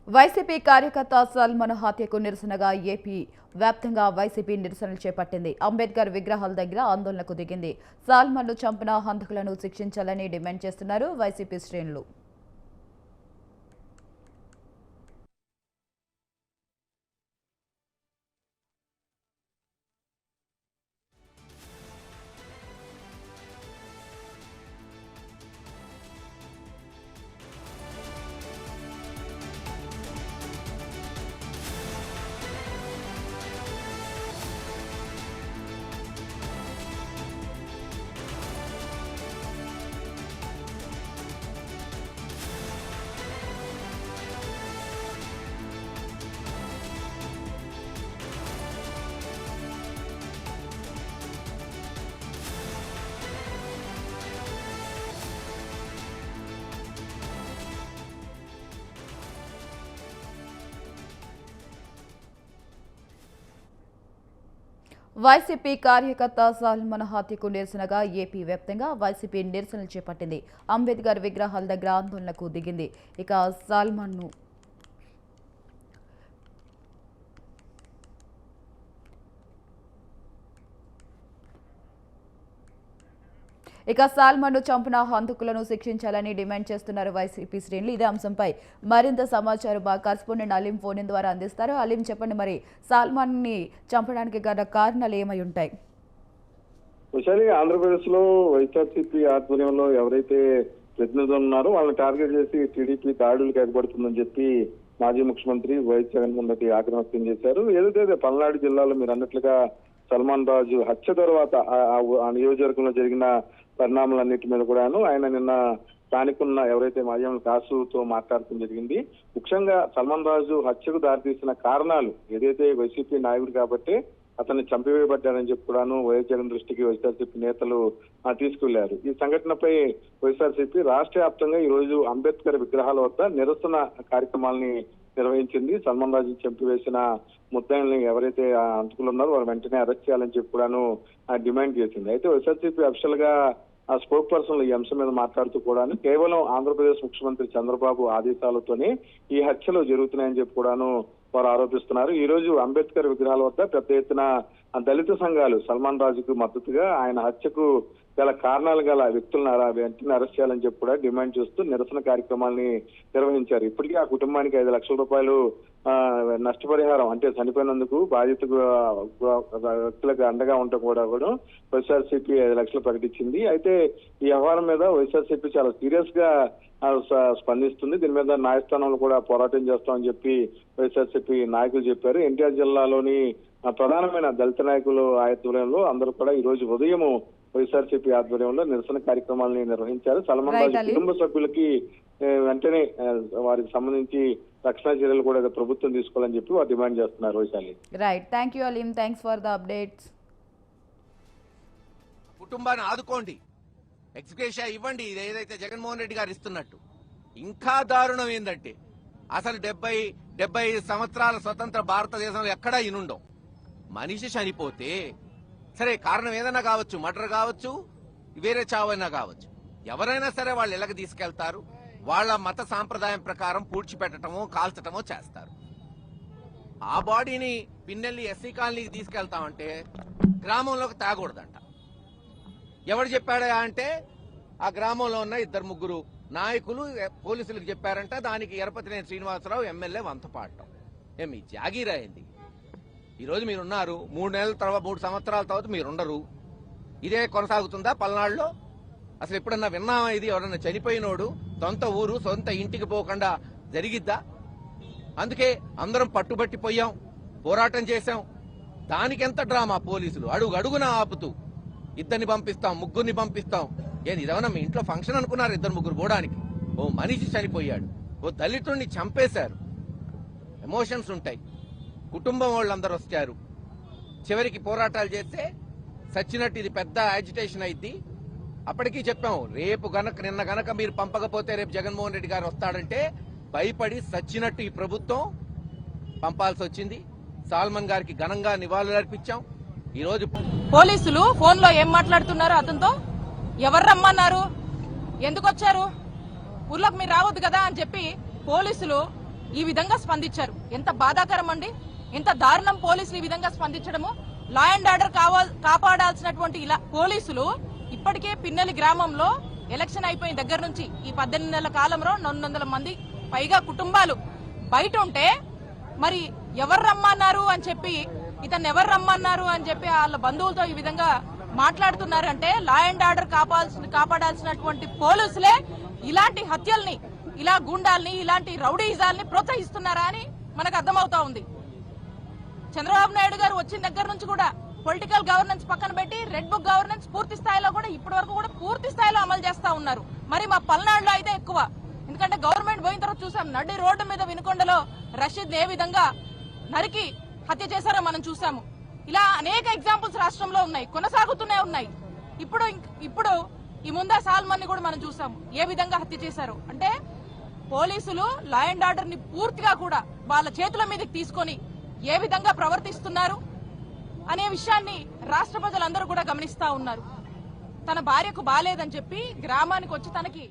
YCP కార్యకర్త సల్మాన్ హత్యకు నిరసనగా ఏపీ వ్యాప్తంగా వైసీపీ నిరసనలు చేపట్టింది. అంబేద్కర్ విగ్రహాల దగ్గర ఆందోళనకు దిగింది. సల్మాన్ను చంపిన హంతకులను శిక్షించాలని డిమాండ్ చేస్తున్నారు వైసీపీ శ్రేణులు. వైసీపీ కార్యకర్త సల్మాన్ హత్యకు నిరసనగా ఏపీ వ్యాప్తంగా వైసీపీ నిరసనలు చేపట్టింది. అంబేద్కర్ విగ్రహాల దగ్గర ఆందోళనకు దిగింది. సల్మాన్ను చంపిన హంతకులను శిక్షించాలని డిమాండ్ చేస్తున్నారు వైసీపీ శ్రేణులు. ఇదే అంశంపై మరింత సమాచారం మా కరెస్పాండెంట్ అలీం ఫోన్ ద్వారా అందిస్తారు. అలీం, చెప్పండి, మరి సల్మాన్ ని చంపడానికి గల కారణాలు ఏమై ఉంటాయి? ఆంధ్రప్రదేశ్ లో వైఎస్ఆర్సీపీ ఆధ్వర్యంలో ఎవరైతే ప్రతినిధులు ఉన్నారో వాళ్ళని టార్గెట్ చేసి టీడీపీ దాడులకు ఎగబడుతుందని చెప్పి మాజీ ముఖ్యమంత్రి వైఎస్ జగన్మోహన్ రెడ్డి ఆగ్రహం వ్యక్తం చేశారు. ఏదైతే పల్నాడు జిల్లాలో మీరు అన్నట్లుగా సల్మాన్ రాజు హత్య తర్వాత ఆ నియోజకవర్గంలో జరిగిన పరిణామాలన్నిటి మీద కూడాను ఆయన నిన్న స్థానికున్న ఎవరైతే మాజీ కాసుతో మాట్లాడటం జరిగింది. ముఖ్యంగా సల్మాన్ రాజు హత్యకు దారితీసిన కారణాలు ఏదైతే వైసీపీ నాయకుడు కాబట్టి అతన్ని చంపివేయబడ్డారని చెప్పి కూడాను వైఎస్ జగన్ దృష్టికి వైఎస్ఆర్సీపీ నేతలు తీసుకెళ్లారు. ఈ సంఘటనపై వైఎస్ఆర్సీపీ రాష్ట్ర వ్యాప్తంగా ఈ రోజు అంబేద్కర్ విగ్రహాల వద్ద నిరసన కార్యక్రమాలని నిర్వహించింది. సల్మాన్ రాజు చంపివేసిన ముద్దాయిల్ని ఎవరైతే అంతకులు ఉన్నారో వారు వెంటనే అరెస్ట్ చేయాలని చెప్పి కూడాను డిమాండ్ చేసింది. అయితే వైఎస్ఆర్సీపీ అఫీషియల్ గా ఆ స్పోక్ పర్సన్లు ఈ అంశం మీద మాట్లాడుతూ కూడాను కేవలం ఆంధ్రప్రదేశ్ ముఖ్యమంత్రి చంద్రబాబు ఆదేశాలతోనే ఈ హత్యలు జరుగుతున్నాయని చెప్పి కూడాను వారు ఆరోపిస్తున్నారు. ఈ రోజు అంబేద్కర్ విగ్రహాల వద్ద పెద్ద ఎత్తున దళిత సంఘాలు సల్మాన్ రాజుకు మద్దతుగా ఆయన హత్యకు గల కారణాలు గల వ్యక్తులను వెంటనే అరెస్ట్ చేయాలని చెప్పి కూడా డిమాండ్ చేస్తూ నిరసన కార్యక్రమాల్ని నిర్వహించారు. ఇప్పటికీ ఆ కుటుంబానికి 5 లక్షల రూపాయలు నష్టపరిహారం అంటే చనిపోయినందుకు బాధిత వ్యక్తులకు అండగా ఉండటం కూడా వైఎస్ఆర్సీపీ 5 లక్షలు ప్రకటించింది. అయితే ఈ వ్యవహారం మీద వైఎస్ఆర్సీపీ చాలా సీరియస్ గా స్పందిస్తుంది. దీని మీద న్యాయస్థానంలో కూడా పోరాటం చేస్తామని చెప్పి వైఎస్ఆర్సీపీ నాయకులు చెప్పారు. ఎన్టీఆర్ జిల్లాలోని ప్రధానమైన దళిత నాయకులు ఆధ్వర్యంలో అందరూ కూడా ఈ రోజు ఉదయం వైఎస్ఆర్సీపీ ఆధ్వర్యంలో నిరసన కార్యక్రమాలని నిర్వహించారు. సల్మాన్ రాజు కుటుంబ సభ్యులకి వెంటనే వారికి సంబంధించి రక్షణ చర్యలు కూడా ప్రభుత్వం తీసుకోవాలని చెప్పి వారు డిమాండ్ చేస్తున్నారు. Vaishali, right, thank you Aleem, thanks for the updates. కుటుంబాన్ని ఆదుకోండి, ఎక్స్గ్రేషియా ఇవ్వండి, ఏదైతే జగన్మోహన్ రెడ్డి గారు ఇస్తున్నట్టు. ఇంకా దారుణం ఏంటంటే అసలు 70 సంవత్సరాల స్వతంత్ర భారతదేశంలో ఎక్కడా ఇనుండవు. మనిషి చనిపోతే సరే కారణం ఏదైనా కావచ్చు, మర్డర్ కావచ్చు, వేరే చావైనా కావచ్చు, ఎవరైనా సరే వాళ్ళు ఇళ్ళకి తీసుకెళ్తారు. వాళ్ళ మత సాంప్రదాయం ప్రకారం పూడ్చిపెట్టడమో కాల్చటమో చేస్తారు. ఆ బాడీని పిన్నెల్లి ఎస్సీ కాలనీకి తీసుకెళ్తామంటే గ్రామంలోకి తాగకూడదంట. ఎవరు చెప్పాడా అంటే ఆ గ్రామంలో ఉన్న 2-3 నాయకులు పోలీసులకు చెప్పారంట. దానికి ఎరపతినేని శ్రీనివాసరావు ఎమ్మెల్యే వంతపాడటం. ఏమి జాగీరైంది? ఈరోజు మీరున్నారు, 3 సంవత్సరాల తర్వాత మీరుండరు. ఇదే కొనసాగుతుందా పల్నాడులో? అసలు ఎప్పుడన్నా విన్నామా ఇది? ఎవరన్నా చనిపోయినోడు సొంత ఊరు సొంత ఇంటికి పోకుండా జరిగిద్దా? అందుకే అందరం పట్టుబట్టిపోయాం, పోరాటం చేశాం. దానికెంత డ్రామా పోలీసులు అడుగున ఆపుతూ 2 పంపిస్తాం, 3 పంపిస్తాం. ఏది ఇదేమన్నా మీ ఇంట్లో ఫంక్షన్ అనుకున్నారు? 2-3 పోవడానికి. ఓ మనిషి చనిపోయాడు, ఓ దళితుడిని చంపేశారు. ఎమోషన్స్ ఉంటాయి, కుటుంబం వాళ్ళందరూ వచ్చారు. చివరికి పోరాటాలు చేస్తే సచ్చినట్టు ఇది పెద్ద యాజిటేషన్ అయింది. అప్పటికీ చెప్పాము, నిన్న గనక మీరు పంపకపోతే రేపు జగన్మోహన్ రెడ్డి గారు వస్తాడంటే భయపడి సచ్చినట్టు ఈ ప్రభుత్వం పంపాల్సి వచ్చింది. సల్మాన్ గారికి ఘనంగా నివాళులు అర్పించాం. ఈ రోజు పోలీసులు ఫోన్ లో ఏం మాట్లాడుతున్నారు అతనితో? ఎవరు రమ్మన్నారు? ఎందుకు వచ్చారు? ఊర్లోకి మీరు రావద్దు కదా అని చెప్పి పోలీసులు ఈ విధంగా స్పందించారు. ఎంత బాధాకరం అండి, ఎంత దారుణం పోలీసులు ఈ విధంగా స్పందించడము. లా అండ్ ఆర్డర్ కాపాడాల్సినటువంటి ఇలా పోలీసులు ఇప్పటికే పిన్నెలి గ్రామంలో ఎలక్షన్ అయిపోయిన దగ్గర నుంచి ఈ 18 నెలల కాలంలో 200 మంది పైగా కుటుంబాలు బయట ఉంటే మరి ఎవరు రమ్మన్నారు అని చెప్పి వాళ్ళ బంధువులతో ఈ విధంగా మాట్లాడుతున్నారంటే లా అండ్ ఆర్డర్ కాపాడాల్సినటువంటి పోలీసులే ఇలాంటి హత్యల్ని, ఇలా గూండాల్ని, ఇలాంటి రౌడీజాల్ని ప్రోత్సహిస్తున్నారా అని మనకు అర్థమవుతా ఉంది. చంద్రబాబు నాయుడు గారు వచ్చిన దగ్గర నుంచి కూడా పొలిటికల్ గవర్నెన్స్ పక్కన పెట్టి రెడ్ బుక్ గవర్నెన్స్ పూర్తి స్థాయిలో కూడా ఇప్పటి వరకు కూడా పూర్తి స్థాయిలో అమలు చేస్తా ఉన్నారు. మరి మా పల్నాడులో అయితే ఎక్కువ, ఎందుకంటే గవర్నమెంట్ పోయిన తర్వాత చూసాం నడి రోడ్డు మీద వినుకొండలో రషీద్ ఏ విధంగా నరికి హత్య చేశారో మనం చూసాము. ఇలా అనేక ఎగ్జాంపుల్స్ రాష్ట్రంలో ఉన్నాయి, కొనసాగుతూనే ఉన్నాయి. ఇప్పుడు ఈ ముందా సాల్మన్ ని కూడా మనం చూసాము ఏ విధంగా హత్య చేశారు. అంటే పోలీసులు లా అండ్ ఆర్డర్ ని పూర్తిగా కూడా వాళ్ళ చేతుల మీదకి తీసుకొని ఏ విధంగా ప్రవర్తిస్తున్నారు అనే విషయాన్ని రాష్ట్ర ప్రజలందరూ కూడా గమనిస్తా ఉన్నారు. తన భార్యకు బాలేదని చెప్పి గ్రామానికి వచ్చి తనకి